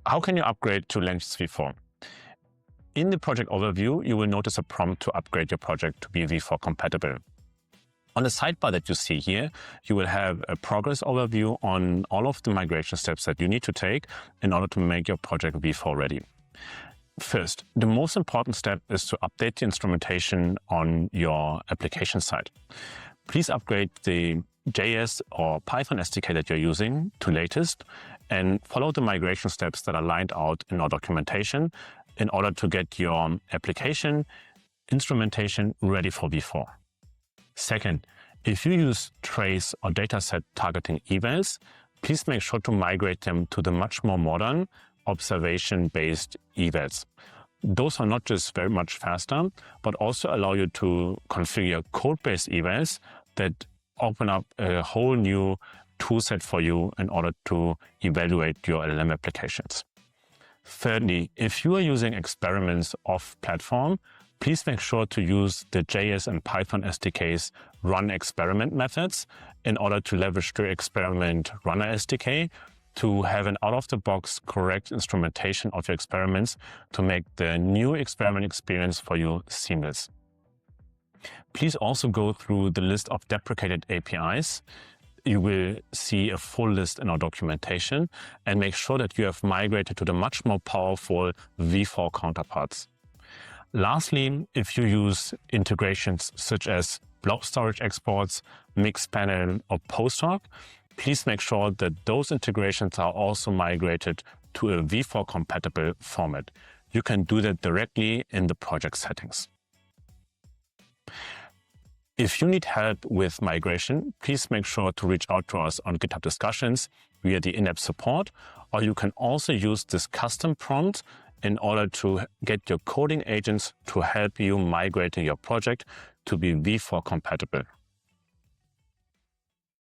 How can you upgrade to Langfuse v4? In the project overview, you will notice a prompt to upgrade your project to be v4 compatible. On the sidebar that you see here, you will have a progress overview on all of the migration steps that you need to take in order to make your project v4 ready. First, the most important step is to update the instrumentation on your application side. Please upgrade the JS or Python SDK that you're using to latest and follow the migration steps that are lined out in our documentation in order to get your application instrumentation ready for v4. Second, if you use trace or dataset targeting evals, please make sure to migrate them to the much more modern observation-based evals. Those are not just very much faster, but also allow you to configure code-based evals that open up a whole new toolset for you in order to evaluate your LLM applications. Thirdly, if you are using experiments off-platform, please make sure to use the JS and Python SDK's run experiment methods in order to leverage the experiment runner SDK to have an out-of-the-box correct instrumentation of your experiments to make the new experiment experience for you seamless. Please also go through the list of deprecated APIs. You will see a full list in our documentation and make sure that you have migrated to the much more powerful v4 counterparts. Lastly, if you use integrations such as Blob Storage exports, Mixpanel, or PostHog, please make sure that those integrations are also migrated to a v4 compatible format. You can do that directly in the project settings. If you need help with migration, please make sure to reach out to us on GitHub Discussions via the in-app support, or you can also use this custom prompt in order to get your coding agents to help you migrate your project to be v4 compatible.